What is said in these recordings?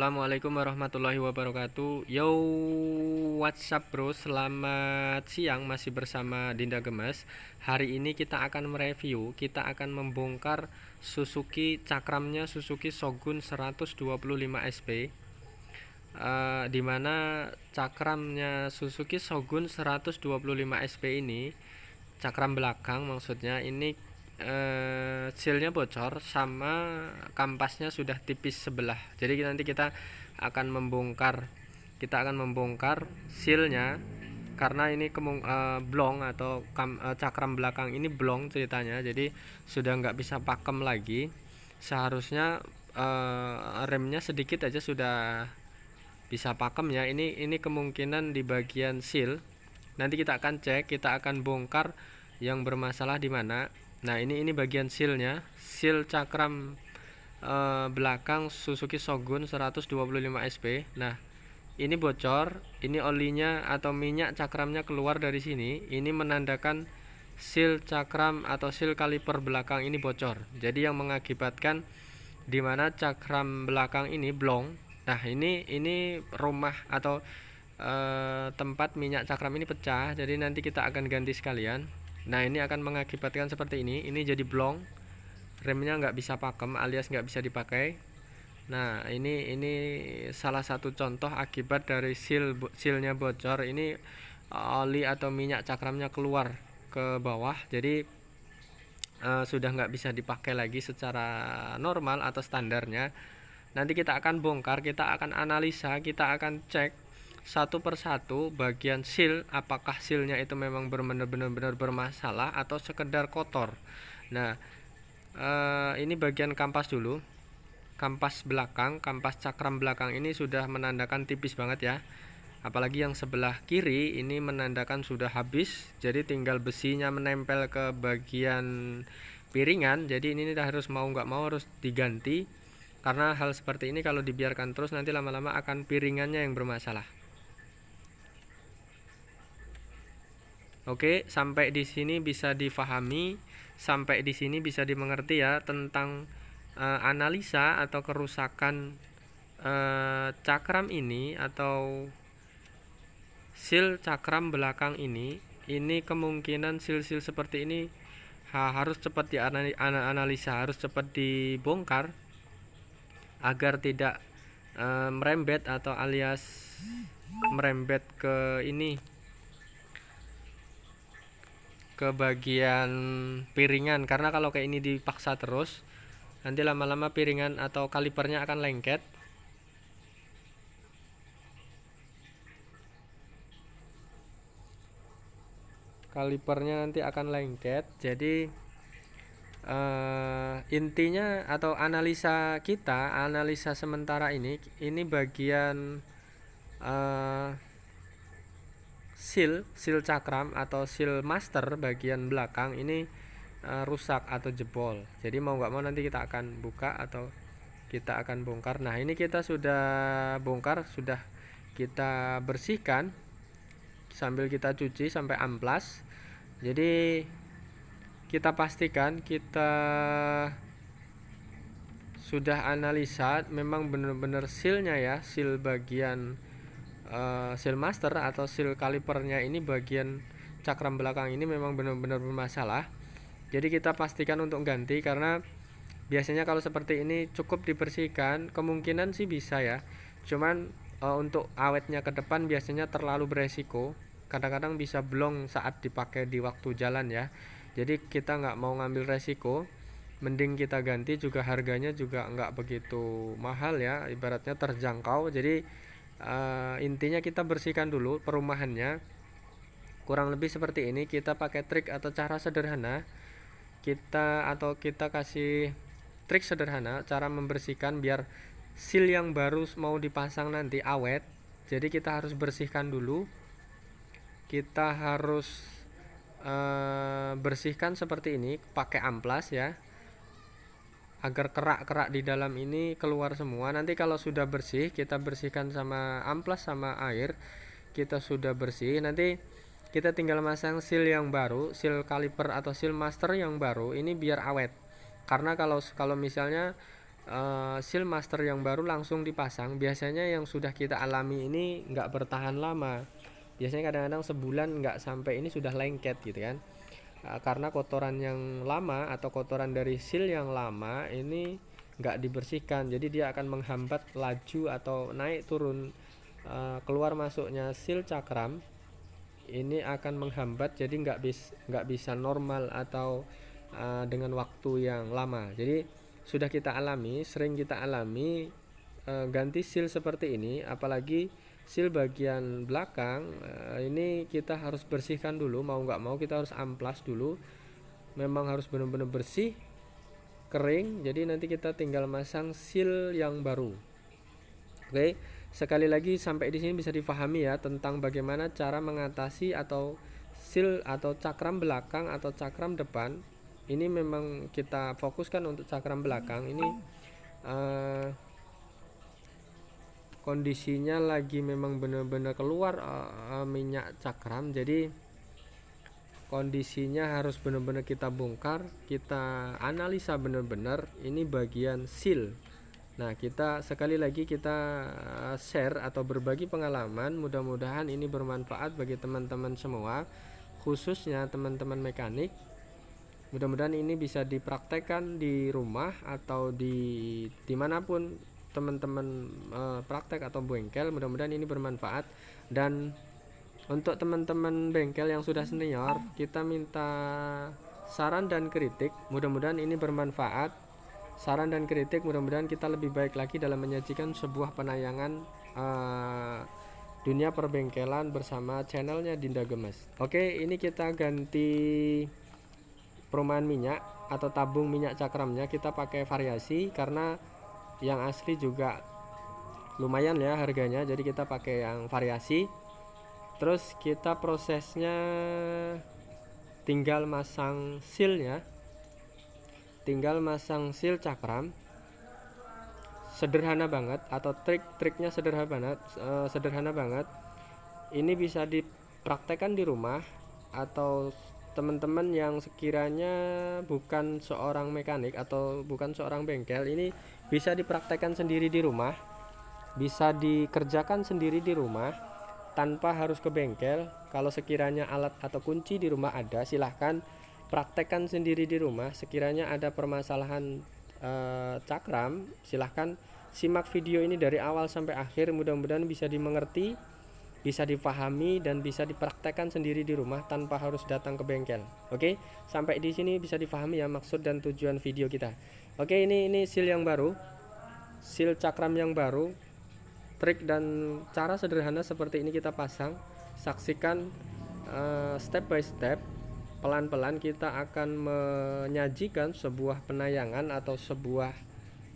Assalamualaikum warahmatullahi wabarakatuh. Yo, WhatsApp bro, selamat siang, masih bersama Dinda Gemas. Hari ini kita akan mereview, kita akan membongkar Suzuki cakramnya Suzuki Shogun 125 SP. Dimana cakramnya Suzuki Shogun 125 SP ini, cakram belakang maksudnya, ini sealnya bocor sama kampasnya sudah tipis sebelah. Jadi nanti kita akan membongkar sealnya karena ini blong atau cakram belakang ini blong ceritanya, jadi sudah nggak bisa pakem lagi. Seharusnya remnya sedikit aja sudah bisa pakem ya. Ini kemungkinan di bagian seal. Nanti kita akan cek, kita akan bongkar yang bermasalah di mana. Nah, ini bagian sealnya, seal cakram belakang Suzuki Shogun 125 SP. Nah, ini bocor, ini olinya atau minyak cakramnya keluar dari sini. Ini menandakan seal cakram atau seal kaliper belakang ini bocor. Jadi yang mengakibatkan dimana cakram belakang ini blong. Nah, ini rumah atau tempat minyak cakram ini pecah. Jadi nanti kita akan ganti sekalian. Nah, ini akan mengakibatkan seperti ini jadi blong, remnya nggak bisa pakem alias nggak bisa dipakai. Nah, ini salah satu contoh akibat dari sealnya bocor. Ini oli atau minyak cakramnya keluar ke bawah, jadi sudah nggak bisa dipakai lagi secara normal atau standarnya. Nanti kita akan bongkar, kita akan analisa, kita akan cek satu persatu bagian seal, apakah sealnya itu memang benar-benar bermasalah atau sekedar kotor. Nah, ini bagian kampas dulu, kampas belakang, kampas cakram belakang ini sudah menandakan tipis banget ya. Apalagi yang sebelah kiri ini menandakan sudah habis, jadi tinggal besinya menempel ke bagian piringan. Jadi ini harus mau nggak mau harus diganti, karena hal seperti ini kalau dibiarkan terus nanti lama-lama akan piringannya yang bermasalah. Oke, sampai di sini bisa difahami, sampai di sini bisa dimengerti ya tentang analisa atau kerusakan cakram ini atau seal cakram belakang ini. Ini kemungkinan seal-seal seperti ini harus cepat dianalisa, harus cepat dibongkar agar tidak merembet atau alias merembet ke ini, ke bagian piringan. Karena kalau kayak ini dipaksa terus nanti lama-lama piringan atau kalipernya akan lengket. Kalipernya nanti akan lengket. Jadi intinya atau analisa kita, analisa sementara ini bagian seal cakram atau seal master bagian belakang ini rusak atau jebol. Jadi mau nggak mau nanti kita akan buka atau kita akan bongkar. Nah, ini kita sudah bongkar, sudah kita bersihkan sambil kita cuci sampai amplas. Jadi kita pastikan kita sudah analisa memang benar-benar sealnya ya, seal bagian seal master atau seal kalipernya ini bagian cakram belakang ini memang benar-benar bermasalah. Jadi kita pastikan untuk ganti, karena biasanya kalau seperti ini cukup dibersihkan kemungkinan sih bisa ya. Cuman untuk awetnya ke depan biasanya terlalu beresiko. Kadang-kadang bisa blong saat dipakai di waktu jalan ya. Jadi kita nggak mau ngambil resiko, mending kita ganti, juga harganya juga nggak begitu mahal ya, ibaratnya terjangkau. Jadi intinya kita bersihkan dulu perumahannya, kurang lebih seperti ini. Kita pakai trik atau cara sederhana, kita kasih trik sederhana cara membersihkan biar seal yang baru mau dipasang nanti awet. Jadi kita harus bersihkan dulu, kita harus bersihkan seperti ini pakai amplas ya, agar kerak-kerak di dalam ini keluar semua. Nanti kalau sudah bersih, kita bersihkan sama amplas sama air, kita sudah bersih, nanti kita tinggal masang seal yang baru, seal kaliper atau seal master yang baru ini biar awet. Karena kalau misalnya seal master yang baru langsung dipasang, biasanya yang sudah kita alami ini nggak bertahan lama. Biasanya kadang-kadang sebulan nggak sampai ini sudah lengket gitu kan. Karena kotoran yang lama atau kotoran dari seal yang lama ini nggak dibersihkan, jadi dia akan menghambat laju atau naik turun keluar masuknya seal cakram. Ini akan menghambat, jadi nggak bisa normal atau dengan waktu yang lama. Jadi sudah kita alami, sering kita alami ganti seal seperti ini, apalagi seal bagian belakang ini kita harus bersihkan dulu, mau nggak mau kita harus amplas dulu. Memang harus benar-benar bersih, kering, jadi nanti kita tinggal masang seal yang baru. Oke, sekali lagi sampai di sini bisa difahami ya tentang bagaimana cara mengatasi atau seal atau cakram belakang atau cakram depan. Ini memang kita fokuskan untuk cakram belakang ini. Kondisinya lagi memang benar-benar keluar minyak cakram, jadi kondisinya harus benar-benar kita bongkar, kita analisa benar-benar ini bagian seal. Nah, kita sekali lagi kita share atau berbagi pengalaman, mudah-mudahan ini bermanfaat bagi teman-teman semua, khususnya teman-teman mekanik. Mudah-mudahan ini bisa dipraktekkan di rumah atau dimanapun teman-teman praktek atau bengkel. Mudah-mudahan ini bermanfaat. Dan untuk teman-teman bengkel yang sudah senior, kita minta saran dan kritik. Mudah-mudahan ini bermanfaat. Saran dan kritik, mudah-mudahan kita lebih baik lagi dalam menyajikan sebuah penayangan dunia perbengkelan bersama channelnya Dinda Gemes. Oke, ini kita ganti perumahan minyak atau tabung minyak cakramnya, kita pakai variasi karena yang asli juga lumayan ya harganya, jadi kita pakai yang variasi. Terus kita prosesnya tinggal masang sealnya, tinggal masang seal cakram. Sederhana banget, atau trik-triknya sederhana banget. Ini bisa dipraktekkan di rumah, atau teman-teman yang sekiranya bukan seorang mekanik atau bukan seorang bengkel, ini bisa dipraktekkan sendiri di rumah, bisa dikerjakan sendiri di rumah tanpa harus ke bengkel. Kalau sekiranya alat atau kunci di rumah ada, silahkan praktekkan sendiri di rumah. Sekiranya ada permasalahan cakram, silahkan simak video ini dari awal sampai akhir, mudah-mudahan bisa dimengerti, bisa dipahami, dan bisa dipraktekkan sendiri di rumah tanpa harus datang ke bengkel. Oke, sampai di sini bisa dipahami ya maksud dan tujuan video kita. Oke, ini seal yang baru, seal cakram yang baru. Trik dan cara sederhana seperti ini kita pasang. Saksikan step by step, pelan-pelan kita akan menyajikan sebuah penayangan atau sebuah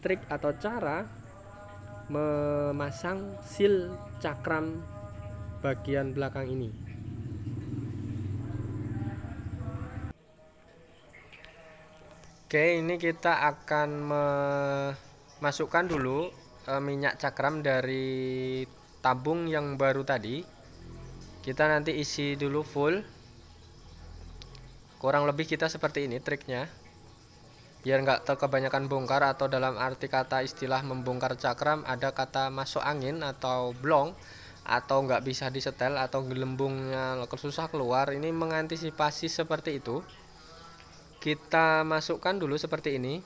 trik atau cara memasang seal cakram bagian belakang ini. Oke, ini kita akan memasukkan dulu minyak cakram dari tabung yang baru tadi. Kita nanti isi dulu full, kurang lebih kita seperti ini triknya, biar nggak kebanyakan bongkar, atau dalam arti kata istilah membongkar cakram ada kata masuk angin atau blong, atau nggak bisa disetel, atau gelembungnya susah keluar. Ini mengantisipasi seperti itu. Kita masukkan dulu seperti ini.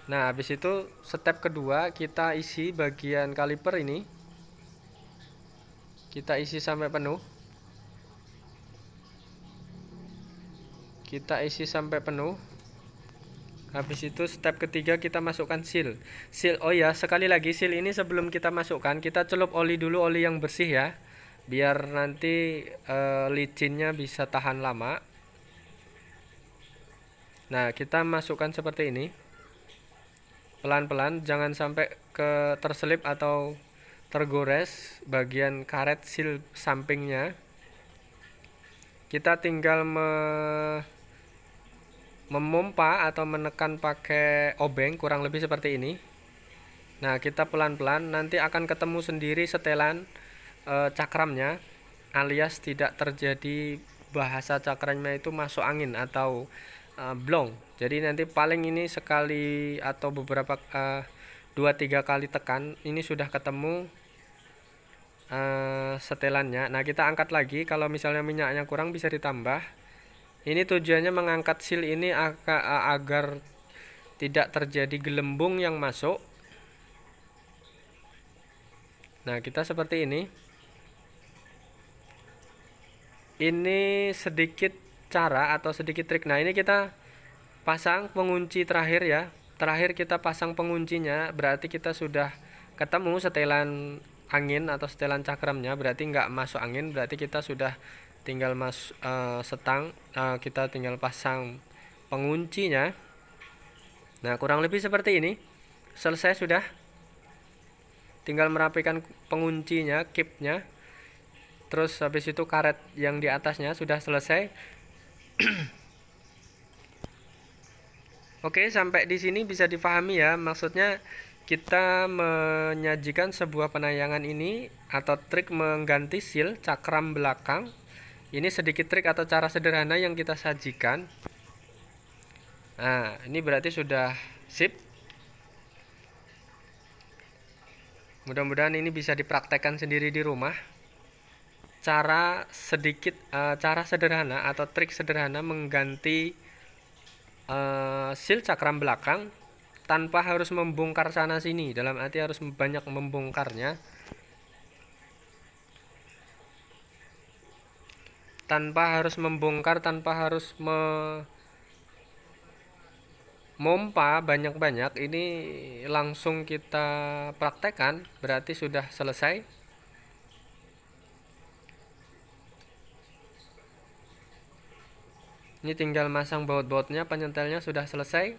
Nah, habis itu step kedua kita isi bagian kaliper ini, kita isi sampai penuh. Kita isi sampai penuh. Habis itu step ketiga kita masukkan seal. Oh ya, sekali lagi seal ini sebelum kita masukkan, kita celup oli dulu, oli yang bersih ya, biar nanti licinnya bisa tahan lama. Nah, kita masukkan seperti ini, pelan-pelan, jangan sampai terselip atau tergores bagian karet seal sampingnya. Kita tinggal memompa atau menekan pakai obeng, kurang lebih seperti ini. Nah, kita pelan-pelan, nanti akan ketemu sendiri setelan cakramnya, alias tidak terjadi bahasa cakramnya itu masuk angin atau blong. Jadi nanti paling ini sekali atau beberapa 2-3 kali tekan ini sudah ketemu setelannya. Nah, kita angkat lagi. Kalau misalnya minyaknya kurang bisa ditambah. Ini tujuannya mengangkat seal ini agar tidak terjadi gelembung yang masuk. Nah, kita seperti ini. Ini sedikit cara atau sedikit trik. Nah, ini kita pasang pengunci terakhir ya. Terakhir kita pasang penguncinya, berarti kita sudah ketemu setelan angin atau setelan cakramnya, berarti nggak masuk angin, berarti kita sudah tinggal kita tinggal pasang penguncinya. Nah, kurang lebih seperti ini. Selesai sudah. Tinggal merapikan penguncinya, kipnya. Terus habis itu karet yang di atasnya sudah selesai. Oke, sampai di sini bisa dipahami ya. Maksudnya kita menyajikan sebuah penayangan ini atau trik mengganti seal cakram belakang. Ini sedikit trik atau cara sederhana yang kita sajikan. Nah, ini berarti sudah sip. Mudah-mudahan ini bisa dipraktekkan sendiri di rumah. Cara sederhana atau trik sederhana mengganti seal cakram belakang tanpa harus membongkar sana sini, dalam arti harus banyak membongkarnya, tanpa harus mompa banyak-banyak. Ini langsung kita praktekkan, berarti sudah selesai. Ini tinggal masang baut-bautnya, penyentelnya sudah selesai.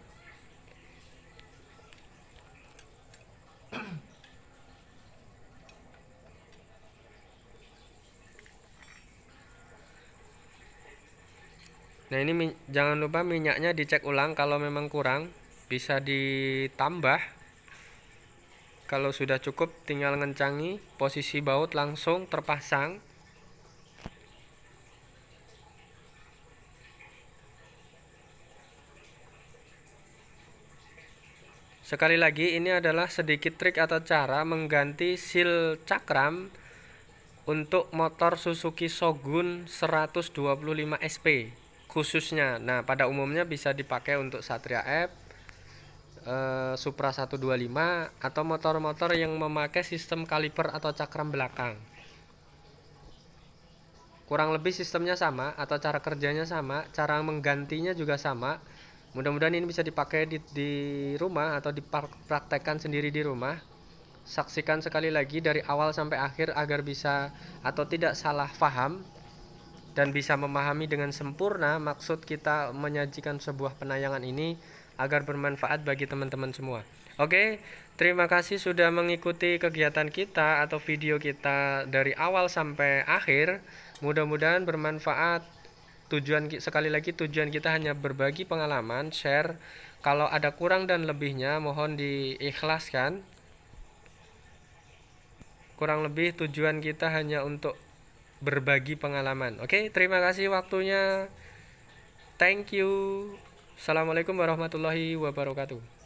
Nah, ini jangan lupa minyaknya dicek ulang, kalau memang kurang bisa ditambah. Kalau sudah cukup tinggal ngencangi, posisi baut langsung terpasang. Sekali lagi, ini adalah sedikit trik atau cara mengganti seal cakram untuk motor Suzuki Shogun 125 SP khususnya. Nah, pada umumnya bisa dipakai untuk Satria F, Supra 125 atau motor-motor yang memakai sistem kaliper atau cakram belakang. Kurang lebih sistemnya sama atau cara kerjanya sama, cara menggantinya juga sama. Mudah-mudahan ini bisa dipakai di rumah atau dipraktekkan sendiri di rumah. Saksikan sekali lagi dari awal sampai akhir agar bisa atau tidak salah paham dan bisa memahami dengan sempurna maksud kita menyajikan sebuah penayangan ini agar bermanfaat bagi teman-teman semua. Oke, terima kasih sudah mengikuti kegiatan kita atau video kita dari awal sampai akhir. Mudah-mudahan bermanfaat. Sekali lagi tujuan kita hanya berbagi pengalaman, share. Kalau ada kurang dan lebihnya mohon diikhlaskan. Kurang lebih tujuan kita hanya untuk berbagi pengalaman. Oke, terima kasih waktunya. Thank you. Assalamualaikum warahmatullahi wabarakatuh.